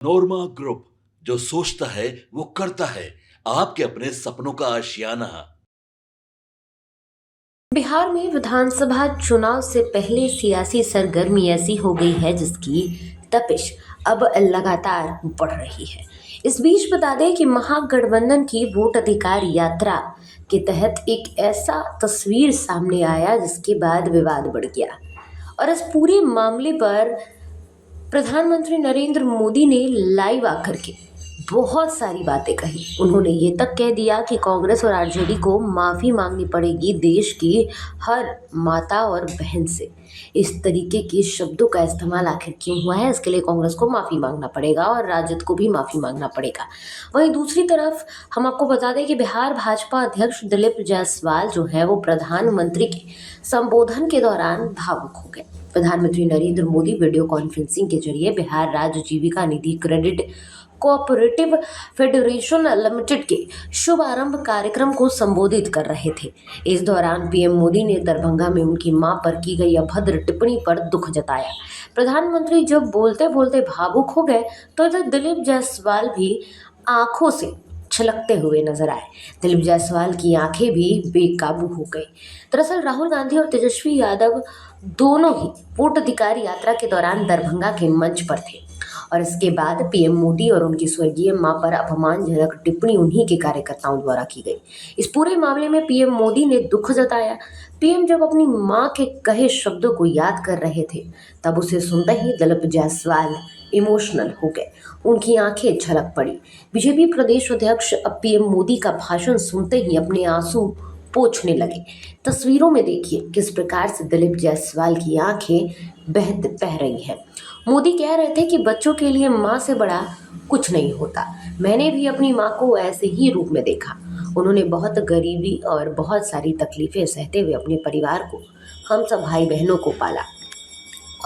नोरमा group, जो सोचता है वो करता है। आपके अपने सपनों का आशियाना। बिहार में विधानसभा चुनाव से पहले सियासी सरगर्मी ऐसी हो गई है जिसकी तपिश अब लगातार बढ़ रही है। इस बीच बता दें कि महागठबंधन की वोट अधिकार यात्रा के तहत एक ऐसा तस्वीर सामने आया जिसके बाद विवाद बढ़ गया। और इस पूरे मामले पर प्रधानमंत्री नरेंद्र मोदी ने लाइव आकर के बहुत सारी बातें कही। उन्होंने ये तक कह दिया कि कांग्रेस और आरजेडी को माफी मांगनी पड़ेगी देश की हर माता और बहन से। इस तरीके के शब्दों का इस्तेमाल आखिर क्यों हुआ है, इसके लिए कांग्रेस को माफी मांगना पड़ेगा और राजद को भी माफी मांगना पड़ेगा। वहीं दूसरी तरफ हम आपको बता दें कि बिहार भाजपा अध्यक्ष दिलीप जायसवाल जो है वो प्रधानमंत्री के संबोधन के दौरान भावुक हो गए। प्रधानमंत्री नरेंद्र मोदी वीडियो कॉन्फ्रेंसिंग के जरिए बिहार राज्य जीविका निधि क्रेडिट कोऑपरेटिव फेडरेशन लिमिटेड के शुभारंभ कार्यक्रम को संबोधित कर रहे थे। इस दौरान पीएम मोदी ने दरभंगा में उनकी मां पर की गई अभद्र टिप्पणी पर दुख जताया। प्रधानमंत्री जब बोलते बोलते भावुक हो गए तो इधर दिलीप जायसवाल भी आंखों से छलकते हुए नजर आए। दिलीप जायसवाल की आंखें भी बेकाबू हो गई। दरअसल राहुल गांधी और तेजस्वी यादव दोनों ही वोट अधिकार यात्रा के दौरान दरभंगा के मंच पर थे और इसके बाद पीएम मोदी और उनकी स्वर्गीय मां पर अपमानजनक टिप्पणी उन्हीं के कार्यकर्ताओं द्वारा की गई। इस पूरे मामले में पीएम मोदी ने दुख जताया। पीएम जब अपनी मां के कहे शब्दों को याद कर रहे थे तब उसे सुनते ही दिलीप जायसवाल इमोशनल हो गए। उनकी आंखें छलक पड़ी। बीजेपी प्रदेश अध्यक्ष अब पीएम मोदी का भाषण सुनते ही अपने आंसू पोंछने लगे। तस्वीरों में देखिए किस प्रकार से दिलीप जायसवाल की आंखें बह रही हैं। मोदी कह रहे थे कि बच्चों के लिए माँ से बड़ा कुछ नहीं होता। मैंने भी अपनी माँ को ऐसे ही रूप में देखा। उन्होंने बहुत गरीबी और बहुत सारी तकलीफें सहते हुए अपने परिवार को, हम सब भाई बहनों को पाला।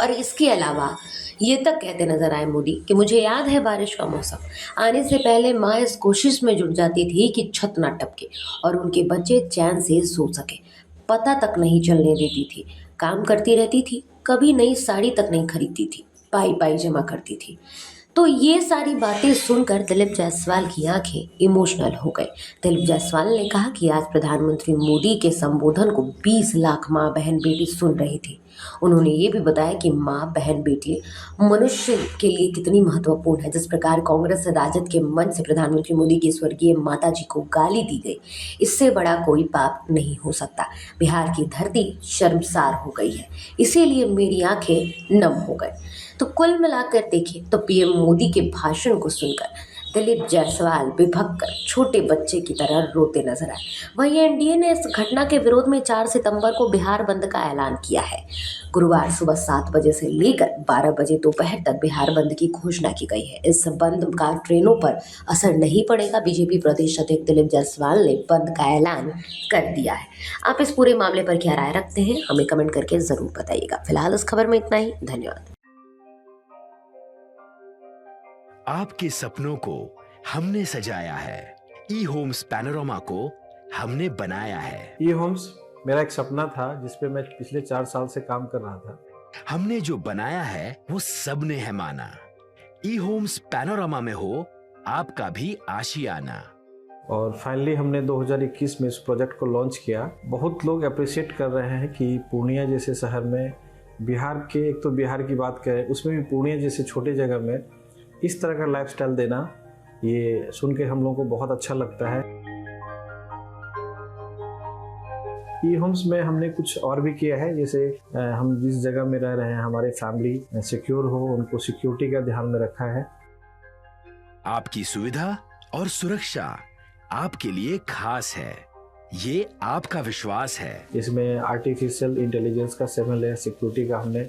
और इसके अलावा ये तक कहते नजर आए मोदी कि मुझे याद है बारिश का मौसम आने से पहले माँ इस कोशिश में जुट जाती थी कि छत ना टपके और उनके बच्चे चैन से सो सके। पता तक नहीं चलने देती थी, काम करती रहती थी, कभी नई साड़ी तक नहीं खरीदती थी, पाई पाई जमा करती थी। तो ये सारी बातें सुनकर दिलीप जायसवाल की आंखें इमोशनल हो गई। दिलीप जायसवाल ने कहा कि आज प्रधानमंत्री मोदी के संबोधन को 20 लाख माँ बहन बेटी सुन रही थी। उन्होंने ये भी बताया कि माँ बहन बेटी मनुष्य के लिए कितनी महत्वपूर्ण है। जिस प्रकार कांग्रेस राजद के मंच से प्रधानमंत्री मोदी की स्वर्गीय माता जी को गाली दी गई, इससे बड़ा कोई पाप नहीं हो सकता। बिहार की धरती शर्मसार हो गई है, इसीलिए मेरी आंखें नम हो गई। तो कुल मिलाकर देखें तो पीएम मोदी के भाषण को सुनकर दिलीप जायसवाल बिभक कर छोटे बच्चे की तरह रोते नजर आए। वहीं एनडीए ने इस घटना के विरोध में 4 सितंबर को बिहार बंद का ऐलान किया है। गुरुवार सुबह 7 बजे से लेकर 12 बजे दोपहर तक बिहार बंद की घोषणा की गई है। इस बंद का ट्रेनों पर असर नहीं पड़ेगा। बीजेपी प्रदेश अध्यक्ष दिलीप जायसवाल ने बंद का ऐलान कर दिया है। आप इस पूरे मामले पर क्या राय रखते हैं, हमें कमेंट करके जरूर बताइएगा। फिलहाल इस खबर में इतना ही। धन्यवाद। आपके सपनों को हमने सजाया है। ई होम्स पैनोरमा को हमने बनाया है। ई होम्स मेरा एक सपना था जिस पे मैं पिछले 4 साल से काम कर रहा था। हमने जो बनाया है वो सबने है माना। ई होम्स पैनोरमा में हो आपका भी आशियाना। और फाइनली हमने 2021 में इस प्रोजेक्ट को लॉन्च किया। बहुत लोग अप्रिशिएट कर रहे हैं कि पूर्णिया जैसे शहर में, बिहार के, एक तो बिहार की बात करें उसमें भी पूर्णिया जैसे छोटे जगह में इस तरह का लाइफस्टाइल देना, ये सुन के हम लोगों को बहुत अच्छा लगता है। ई होम्स में हमने कुछ और भी किया है, जैसे हम जिस जगह में रह रहे हैं हमारे फैमिली सिक्योर हो, उनको सिक्योरिटी का ध्यान में रखा है। आपकी सुविधा और सुरक्षा आपके लिए खास है, ये आपका विश्वास है। इसमें आर्टिफिशियल इंटेलिजेंस का 7 लेयर सिक्योरिटी का हमने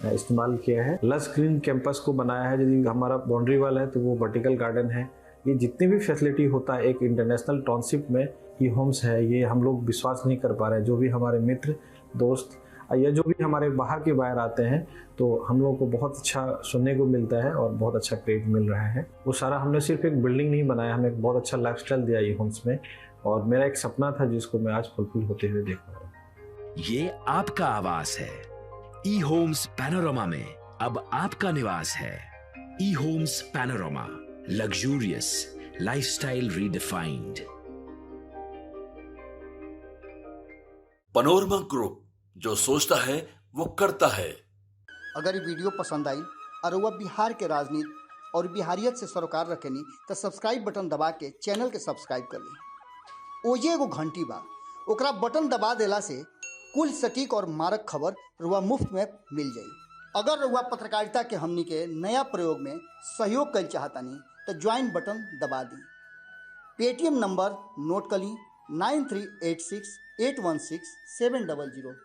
इस्तेमाल किया है। लस ग्रीन कैंपस को बनाया है। यदि हमारा बाउंड्री वाल है तो वो वर्टिकल गार्डन है। ये जितनी भी फैसिलिटी होता है एक इंटरनेशनल टाउनशिप में ई होम्स है, ये हम लोग विश्वास नहीं कर पा रहे हैं। जो भी हमारे मित्र दोस्त या जो भी हमारे बाहर के बाहर आते हैं तो हम लोगों को बहुत अच्छा सुनने को मिलता है और बहुत अच्छा क्रेडिट मिल रहा है। वो सारा हमने सिर्फ एक बिल्डिंग नहीं बनाया, हमें एक बहुत अच्छा लाइफस्टाइल दिया ई होम्स में, और मेरा एक सपना था जिसको मैं आज फुलफिल होते हुए देख रहा हूँ। ये आपका आवास है। ई होम्स पैनोरमा में अब आपका निवास है। E-Homes Panorama, luxurious lifestyle redefined. Panorama group, जो सोचता है वो करता है। अगर ये वीडियो पसंद आई और वह बिहार के राजनीति और बिहारियत से सरोकार रखेनी तो सब्सक्राइब बटन दबा के चैनल के सब्सक्राइब कर ली। ओजे एगो घंटी बा, ओकरा बटन दबा देला से कुल सटीक और मारक खबर रुआ मुफ्त में मिल जाई। अगर रुआ पत्रकारिता के हमनी के नया प्रयोग में सहयोग कर चाहतानी तो ज्वाइन बटन दबा दी। पेटीएम नंबर नोट कर ली 9386816700।